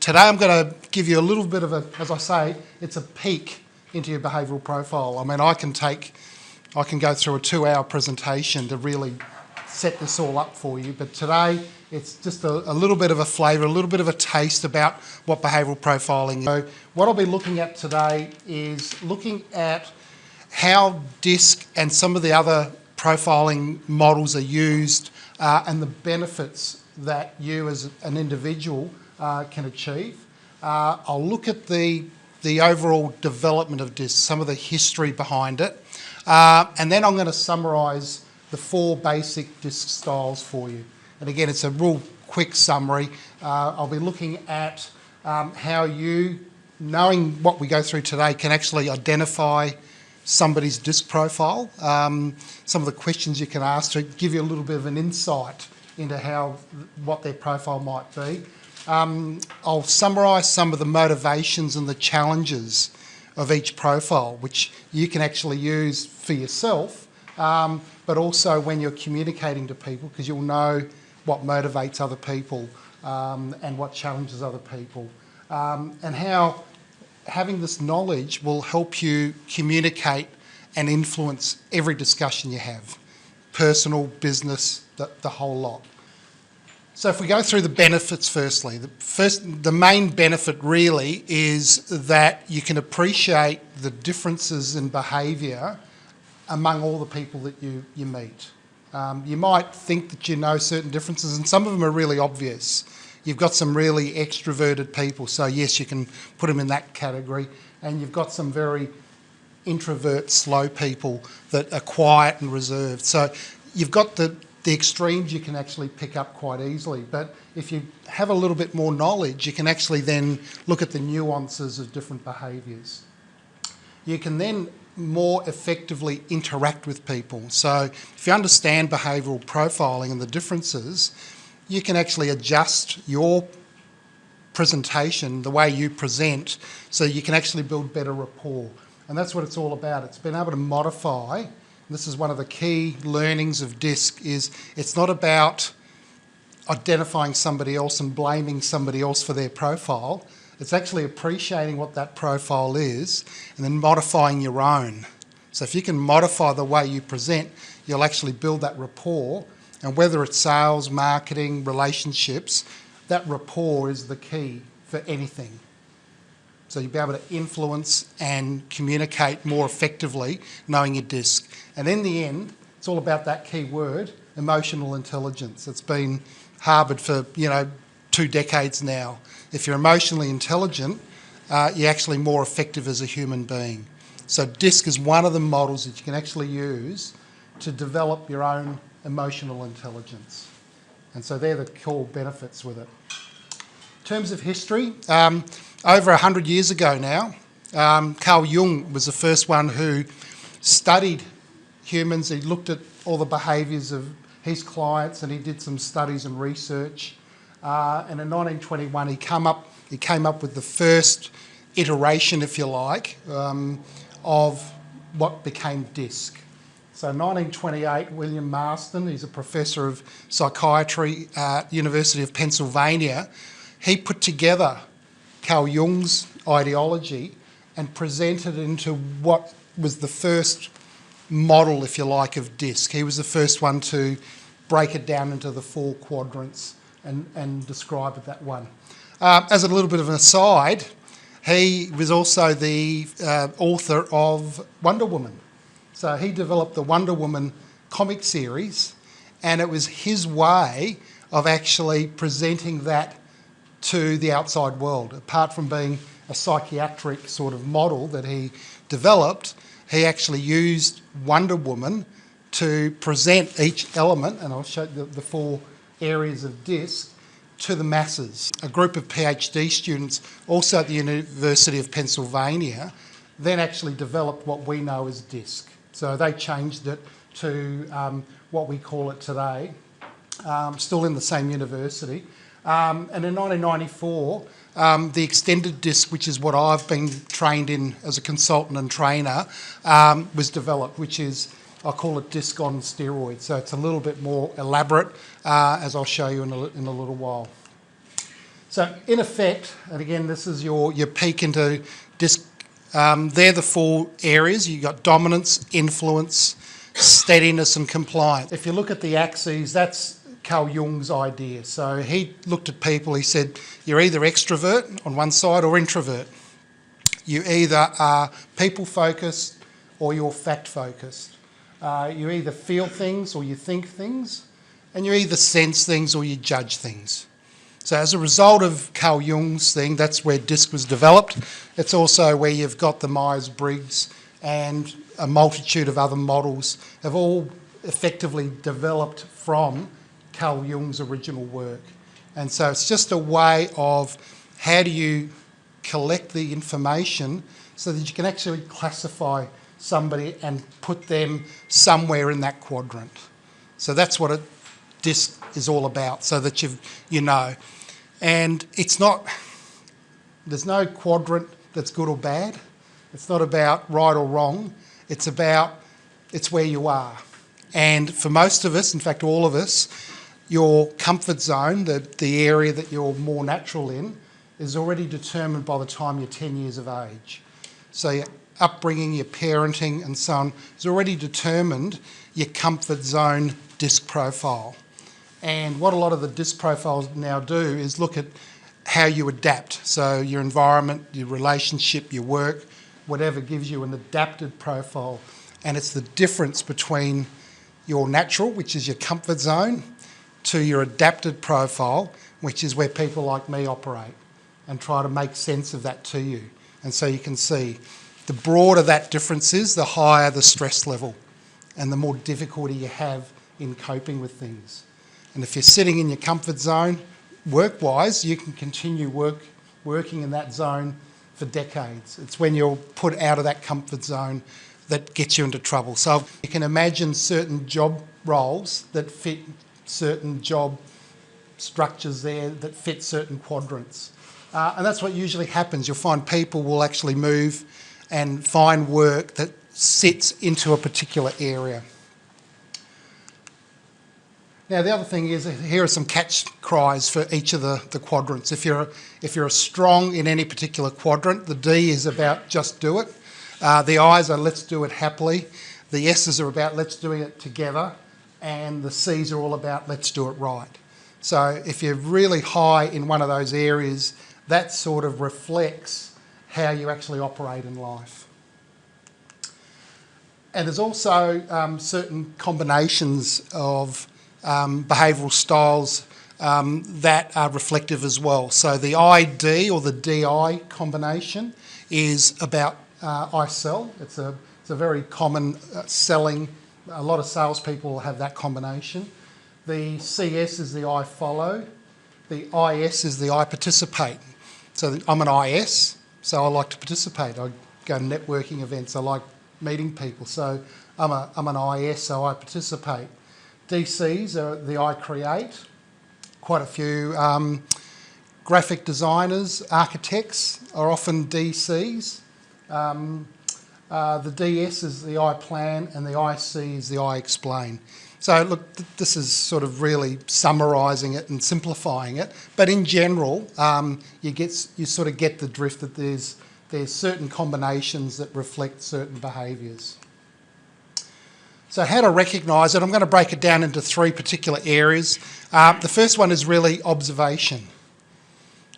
Today I'm going to give you a little bit of a, as I say, it's a peek into your behavioural profile. I mean, I can go through a 2-hour presentation to really set this all up for you, but today it's just a little bit of a flavour, a little bit of a taste about what behavioural profiling is. So what I'll be looking at today is looking at how DISC and some of the other profiling models are used and the benefits that you as an individual can achieve. I'll look at the overall development of DISC, some of the history behind it, and then I'm going to summarise the 4 basic DISC styles for you. And again, it's a real quick summary. I'll be looking at how you, knowing what we go through today, can actually identify somebody's DISC profile, some of the questions you can ask to give you a little bit of an insight into what their profile might be. I'll summarise some of the motivations and the challenges of each profile, which you can actually use for yourself, but also when you're communicating to people, because you'll know what motivates other people and what challenges other people, and how having this knowledge will help you communicate and influence every discussion you have, personal, business, the whole lot. So if we go through the benefits firstly, the main benefit really is that you can appreciate the differences in behaviour among all the people that you meet. You might think that you know certain differences, and some of them are really obvious. You've got some really extroverted people, so yes, you can put them in that category, and you've got some very introvert, slow people that are quiet and reserved. So you've got the extremes you can actually pick up quite easily, but if you have a little bit more knowledge, you can actually then look at the nuances of different behaviours. You can then more effectively interact with people. So if you understand behavioural profiling and the differences, you can actually adjust your presentation, the way you present, so you can actually build better rapport. And that's what it's all about. It's been able to modify. This is one of the key learnings of DISC, is it's not about identifying somebody else and blaming somebody else for their profile. It's actually appreciating what that profile is and then modifying your own. So if you can modify the way you present, you'll actually build that rapport. And whether it's sales, marketing, relationships, that rapport is the key for anything. So you'll be able to influence and communicate more effectively knowing your DISC. And in the end, it's all about that key word, emotional intelligence. It's been harboured for 2 decades now. If you're emotionally intelligent, you're actually more effective as a human being. So DISC is one of the models that you can actually use to develop your own emotional intelligence. And so they're the core benefits with it. In terms of history, over 100 years ago now, Carl Jung was the first one who studied humans. He looked at all the behaviours of his clients and he did some studies and research. And in 1921 he came up with the first iteration, if you like, of what became DISC. So in 1928, William Marston, he's a professor of psychiatry at University of Pennsylvania, he put together Carl Jung's ideology and presented it into what was the first model, if you like, of DISC. He was the first one to break it down into the 4 quadrants and describe it that one. As a little bit of an aside, he was also the author of Wonder Woman. So he developed the Wonder Woman comic series, and it was his way of actually presenting that to the outside world. Apart from being a psychiatric sort of model that he developed, he actually used Wonder Woman to present each element, and I'll show you the 4 areas of DISC, to the masses. A group of PhD students, also at the University of Pennsylvania, then actually developed what we know as DISC. So they changed it to what we call it today, still in the same university. And in 1994, the extended DISC, which is what I've been trained in as a consultant and trainer, was developed, which is, I call it DISC on steroids. So it's a little bit more elaborate, as I'll show you in a little while. So in effect, and again, this is your peek into disc, they're the four areas. You've got dominance, influence, steadiness and compliance. If you look at the axes, that's Carl Jung's idea. So he looked at people, he said, you're either extrovert on one side or introvert. You either are people-focused or you're fact-focused. You either feel things or you think things, and you either sense things or you judge things. So as a result of Carl Jung's thing, that's where DISC was developed. It's also where you've got the Myers-Briggs and a multitude of other models have all effectively developed from Carl Jung's original work. And so it's just a way of how do you collect the information so that you can actually classify somebody and put them somewhere in that quadrant. So that's what a DISC is all about, so that you know. And it's not, there's no quadrant that's good or bad. It's not about right or wrong. It's where you are. And for most of us, in fact all of us, your comfort zone, the area that you're more natural in, is already determined by the time you're 10 years of age. So your upbringing, your parenting and so on has already determined your comfort zone DISC profile. And what a lot of the DISC profiles now do is look at how you adapt. So your environment, your relationship, your work, whatever gives you an adapted profile. And it's the difference between your natural, which is your comfort zone, to your adapted profile, which is where people like me operate, and try to make sense of that to you. And so you can see the broader that difference is, the higher the stress level and the more difficulty you have in coping with things. And if you're sitting in your comfort zone, work-wise, you can continue working in that zone for decades. It's when you're put out of that comfort zone that gets you into trouble. So you can imagine certain job roles that fit certain job structures there, that fit certain quadrants. And that's what usually happens. You'll find people will actually move and find work that sits into a particular area. Now the other thing is, here are some catch cries for each of the quadrants. If you're strong in any particular quadrant, the D is about just do it. The I's are let's do it happily. The S's are about let's do it together. And the C's are all about let's do it right. So if you're really high in one of those areas, that sort of reflects how you actually operate in life. And there's also certain combinations of behavioural styles that are reflective as well. So the ID or the DI combination is about I sell. It's a very common selling. A lot of salespeople have that combination. The CS is the I follow. The IS is the I participate. So I'm an IS, so I like to participate. I go to networking events. I like meeting people. So I'm an IS, so I participate. DCs are the I create. Quite a few graphic designers, architects are often DCs. The DS is the I plan, and the IC is the I explain. So look, this is sort of really summarising it and simplifying it. But in general, you sort of get the drift that there's certain combinations that reflect certain behaviours. So how to recognise it, I'm going to break it down into three particular areas. The first one is really observation.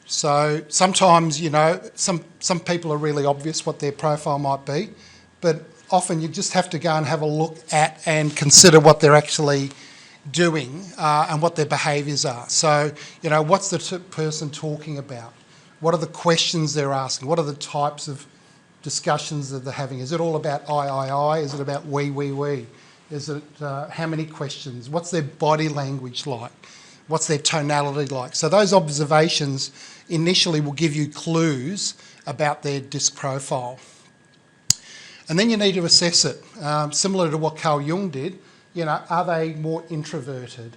So sometimes, you know, some people are really obvious what their profile might be, but often you just have to go and have a look at and consider what they're actually doing and what their behaviours are. So, you know, what's the person talking about? What are the questions they're asking? What are the types of discussions that they're having? Is it all about I? Is it about we? Is it how many questions? What's their body language like? What's their tonality like? So those observations initially will give you clues about their DISC profile. And then you need to assess it, similar to what Carl Jung did. You know, are they more introverted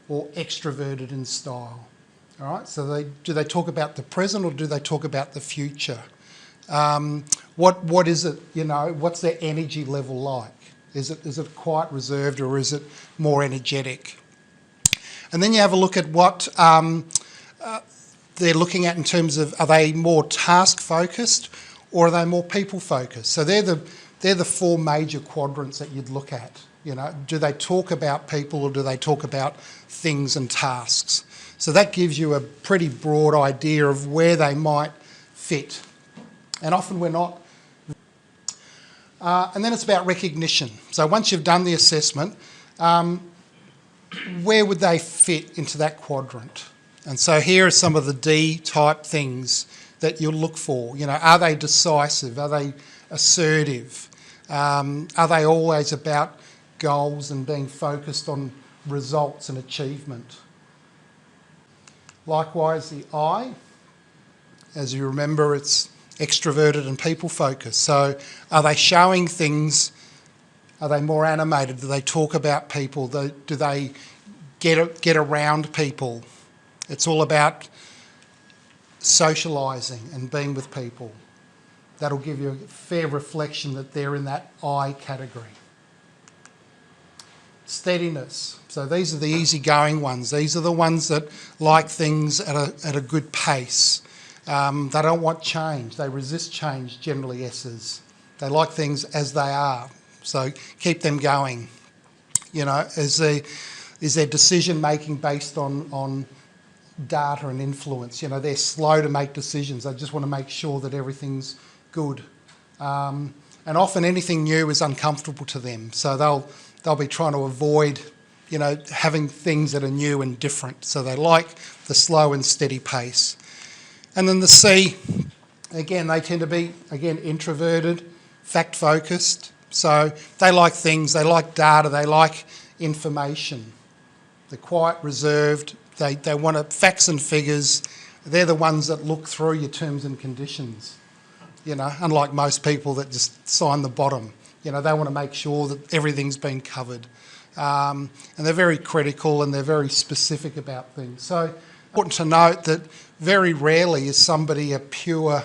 or extroverted in style? All right, so do they talk about the present or do they talk about the future? What is it, you know, what's their energy level like? Is it quite reserved or is it more energetic? And then you have a look at what they're looking at in terms of, are they more task focused or are they more people focused? So they're the four major quadrants that you'd look at. You know, do they talk about people or do they talk about things and tasks? So that gives you a pretty broad idea of where they might fit. And often we're not. And then it's about recognition. So once you've done the assessment, where would they fit into that quadrant? And so here are some of the D type things that you'll look for. You know, are they decisive? Are they assertive? Are they always about goals and being focused on results and achievement? Likewise, the I, as you remember, it's extroverted and people focused. So are they showing things? Are they more animated? Do they talk about people? Do they get around people? It's all about socialising and being with people. That'll give you a fair reflection that they're in that I category. Steadiness. So these are the easygoing ones. These are the ones that like things at a good pace. They don't want change. They resist change, generally S's. They like things as they are. So keep them going. You know, is their decision making based on data and influence? You know, they're slow to make decisions. They just want to make sure that everything's good. And often anything new is uncomfortable to them. So they'll be trying to avoid, you know, having things that are new and different. So they like the slow and steady pace. And then the C, again, they tend to be, again, introverted, fact-focused. So they like things, they like data, they like information. They're quite reserved. They want facts and figures. They're the ones that look through your terms and conditions, you know, unlike most people that just sign the bottom. You know, they want to make sure that everything's been covered. And they're very critical and they're very specific about things. So important to note that very rarely is somebody a pure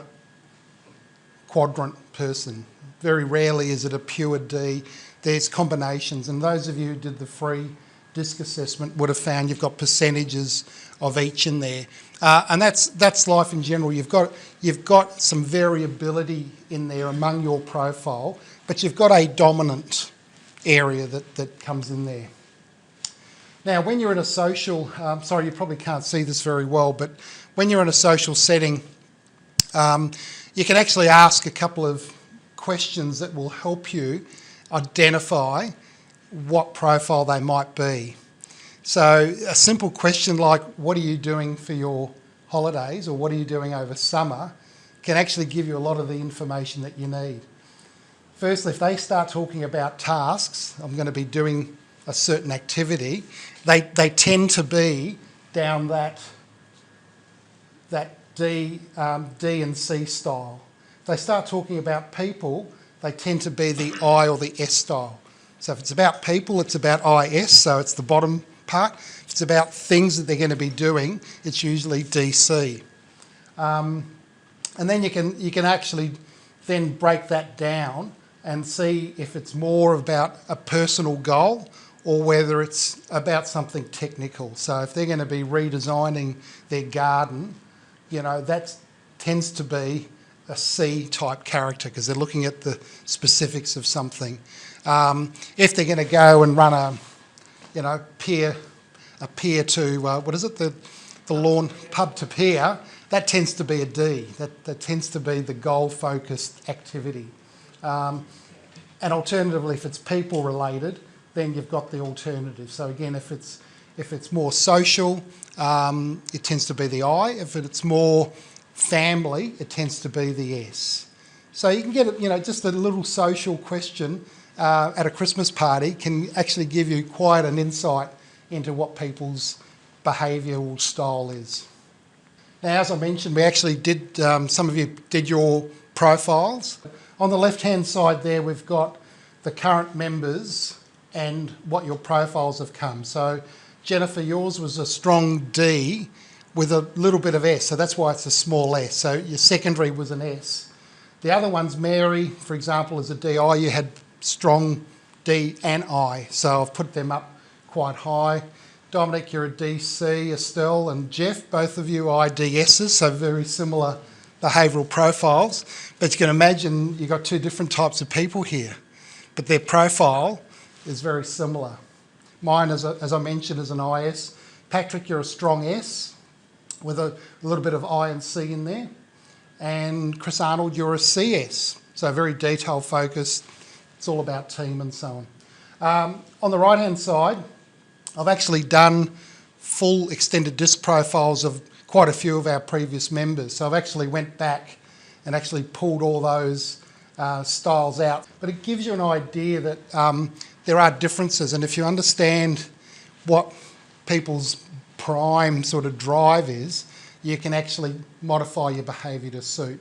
quadrant person. Very rarely is it a pure D. There's combinations, and those of you who did the free disc assessment would have found you've got percentages of each in there. And that's life in general. You've got some variability in there among your profile, but you've got a dominant area that comes in there. Now, when you're in a social, sorry, you probably can't see this very well, but when you're in a social setting, you can actually ask a couple of questions that will help you identify what profile they might be. So a simple question like, what are you doing for your holidays, or what are you doing over summer, can actually give you a lot of the information that you need. Firstly, if they start talking about tasks, I'm going to be doing a certain activity, they tend to be down that D and C style. If they start talking about people, they tend to be the I or the S style. So if it's about people, it's about IS, so it's the bottom part. If it's about things that they're going to be doing, it's usually DC. And then you can actually then break that down and see if it's more about a personal goal or whether it's about something technical. So if they're going to be redesigning their garden, you know, that tends to be a C type character because they're looking at the specifics of something. If they're going to go and run a peer to what is it, the lawn pub to peer, that tends to be a D. That tends to be the goal focused activity. And alternatively, if it's people related, then you've got the alternative. So again, if it's more social, it tends to be the I. If it's more family, it tends to be the S. So you can get, just a little social question at a Christmas party can actually give you quite an insight into what people's behavioural style is. Now, as I mentioned, we actually did, some of you did your profiles. On the left-hand side there, we've got the current members and what your profiles have come. So, Jennifer, yours was a strong D with a little bit of S, so that's why it's a small s. So your secondary was an S. The other one's Mary, for example, is a DI. You had strong D and I, so I've put them up quite high. Dominic, you're a DC, Estelle and Jeff, both of you are IDSs, so very similar behavioural profiles. But you can imagine you've got two different types of people here, but their profile is very similar. Mine, as I mentioned, is an IS. Patrick, you're a strong S with a little bit of I and C in there. And Chris Arnold, you're a CS, so very detail focused. It's all about team and so on. On the right-hand side, I've actually done full extended disc profiles of quite a few of our previous members. So I've actually went back and actually pulled all those styles out. But it gives you an idea that there are differences, and if you understand what people's prime sort of drive is, you can actually modify your behaviour to suit.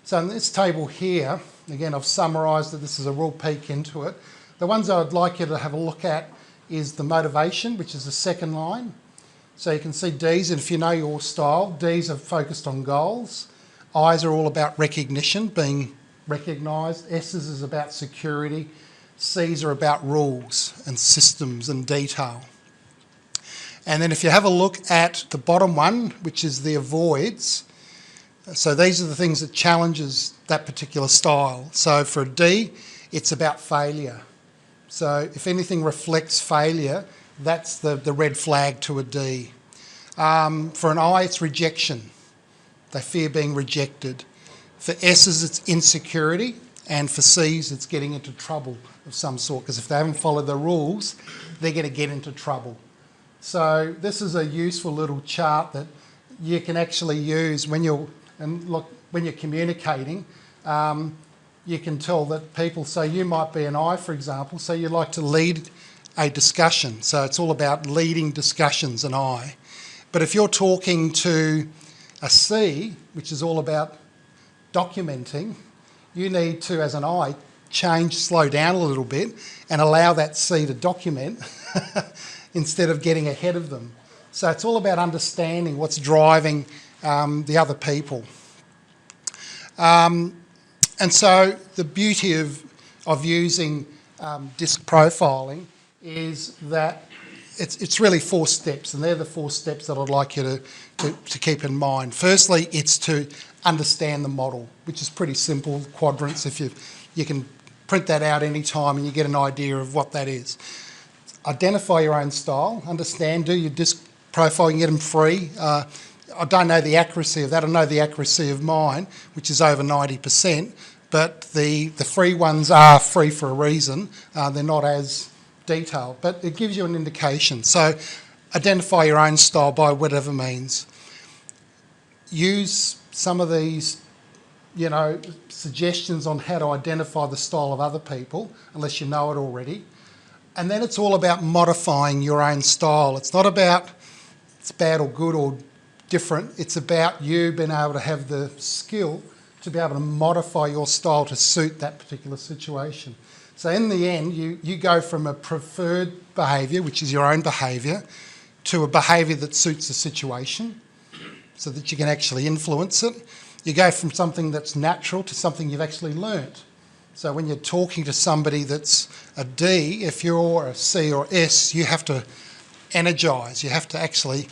So in this table here, again, I've summarised it. This is a real peek into it. The ones I'd like you to have a look at is the motivation, which is the second line. So you can see Ds, and if you know your style, Ds are focused on goals. Is are all about recognition, being recognised. S's is about security. C's are about rules and systems and detail. And then if you have a look at the bottom one, which is the avoids, so these are the things that challenges that particular style. So for a D, it's about failure. So if anything reflects failure, that's the red flag to a D. For an I, it's rejection. They fear being rejected. For S's, it's insecurity. And for C's, it's getting into trouble of some sort, because if they haven't followed the rules, they're going to get into trouble. So this is a useful little chart that you can actually use when you're communicating. You can tell that people, so you might be an I, for example, so you like to lead a discussion. So it's all about leading discussions, an I. But if you're talking to a C, which is all about documenting, you need to, as an I, slow down a little bit and allow that C to document instead of getting ahead of them. So it's all about understanding what's driving the other people. And so the beauty of using disc profiling is that it's really 4 steps, and they're the 4 steps that I'd like you to keep in mind. Firstly, it's to understand the model, which is pretty simple, quadrants. If you can print that out any time and you get an idea of what that is. Identify your own style, understand, do your disc profile, you can get them free. I don't know the accuracy of that. I know the accuracy of mine, which is over 90%, but the free ones are free for a reason. They're not as detailed, but it gives you an indication. So identify your own style by whatever means. Use some of these, suggestions on how to identify the style of other people, unless you know it already. And then it's all about modifying your own style. It's not about it's bad or good or different. It's about you being able to have the skill to be able to modify your style to suit that particular situation. So in the end, you go from a preferred behaviour, which is your own behaviour, to a behaviour that suits the situation so that you can actually influence it. You go from something that's natural to something you've actually learnt. So when you're talking to somebody that's a D, if you're a C or S, you have to energise. You have to actually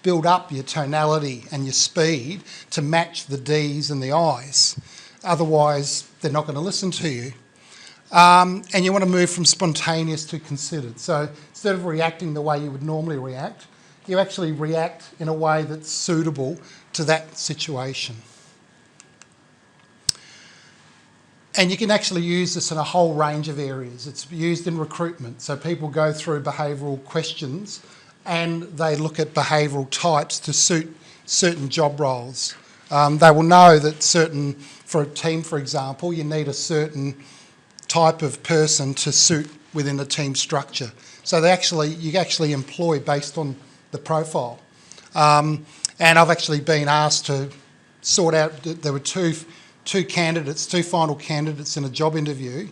build up your tonality and your speed to match the Ds and the Is. Otherwise, they're not going to listen to you. And you want to move from spontaneous to considered. So instead of reacting the way you would normally react, you actually react in a way that's suitable to that situation. And you can actually use this in a whole range of areas. It's used in recruitment. So people go through behavioural questions and they look at behavioural types to suit certain job roles. They will know that for a team, for example, you need a certain type of person to suit within a team structure. So you actually employ based on the profile. And I've actually been asked to sort out, there were two final candidates in a job interview,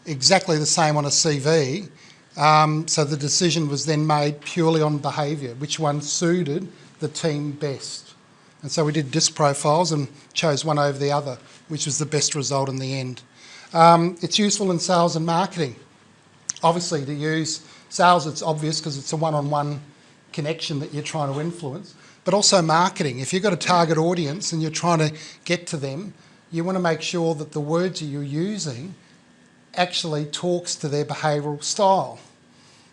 exactly the same on a CV. So the decision was then made purely on behaviour, which one suited the team best. And so we did disc profiles and chose one over the other, which was the best result in the end. It's useful in sales and marketing, obviously, to use Sales, it's obvious because it's a one-on-one connection that you're trying to influence, but also marketing. If you've got a target audience and you're trying to get to them, you want to make sure that the words that you're using actually talks to their behavioural style.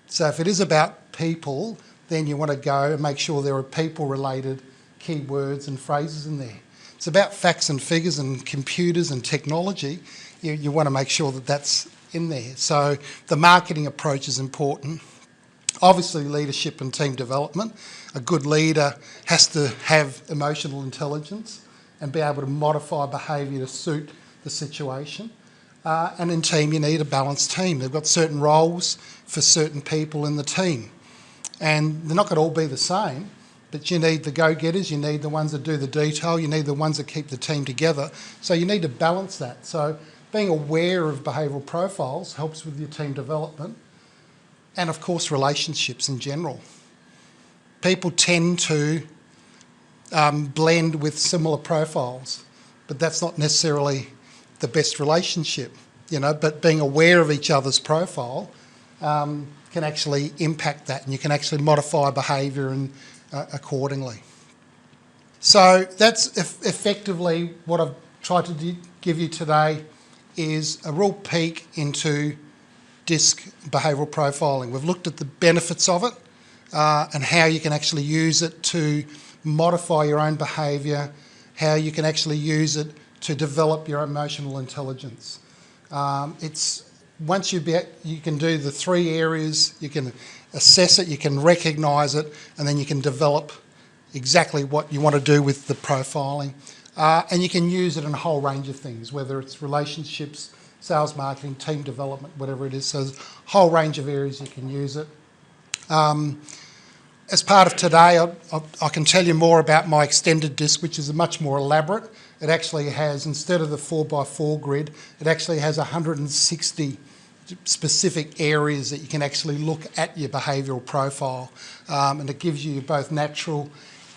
So if it is about people, then you want to go and make sure there are people-related keywords and phrases in there. It's about facts and figures and computers and technology. You want to make sure that that's in there. So the marketing approach is important. Obviously, leadership and team development. A good leader has to have emotional intelligence and be able to modify behaviour to suit the situation. And in team, you need a balanced team. They've got certain roles for certain people in the team. And they're not going to all be the same, but you need the go-getters, you need the ones that do the detail, you need the ones that keep the team together. So you need to balance that. So being aware of behavioural profiles helps with your team development. And of course, relationships in general. People tend to blend with similar profiles, but that's not necessarily the best relationship, but being aware of each other's profile can actually impact that, and you can actually modify behaviour and accordingly. So that's effectively what I've tried to give you today, is a real peek into DISC behavioural profiling. We've looked at the benefits of it and how you can actually use it to modify your own behaviour, how you can actually use it to develop your emotional intelligence. Once you can do the three areas, you can assess it, you can recognise it, and then you can develop exactly what you want to do with the profiling. And you can use it in a whole range of things, whether it's relationships, sales, marketing, team development, whatever it is. So there's a whole range of areas you can use it. As part of today, I can tell you more about my extended DISC, which is much more elaborate. It actually has, instead of the 4x4 grid, it actually has 160 specific areas that you can actually look at your behavioural profile, and it gives you both natural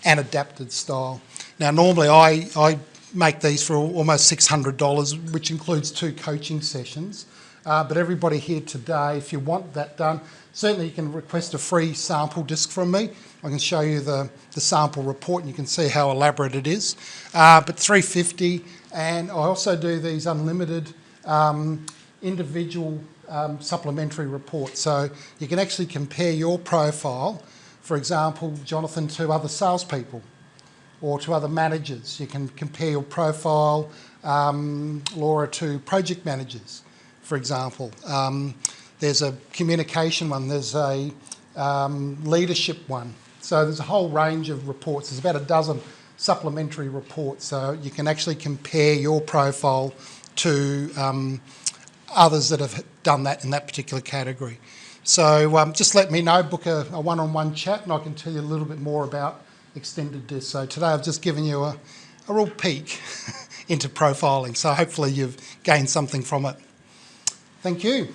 and adapted style. Now, normally I make these for almost $600, which includes 2 coaching sessions, but everybody here today, if you want that done, certainly you can request a free sample DISC from me. I can show you the sample report and you can see how elaborate it is. But $350, and I also do these unlimited individual supplementary reports. So you can actually compare your profile, for example, Jonathan, to other salespeople or to other managers. You can compare your profile, Laura, to project managers, for example. There's a communication one, there's a leadership one. So there's a whole range of reports. There's about a dozen supplementary reports. So you can actually compare your profile to others that have done that in that particular category. So just let me know, book a one-on-one chat, and I can tell you a little bit more about extended DISC. So today I've just given you a real peek into profiling. So hopefully you've gained something from it. Thank you.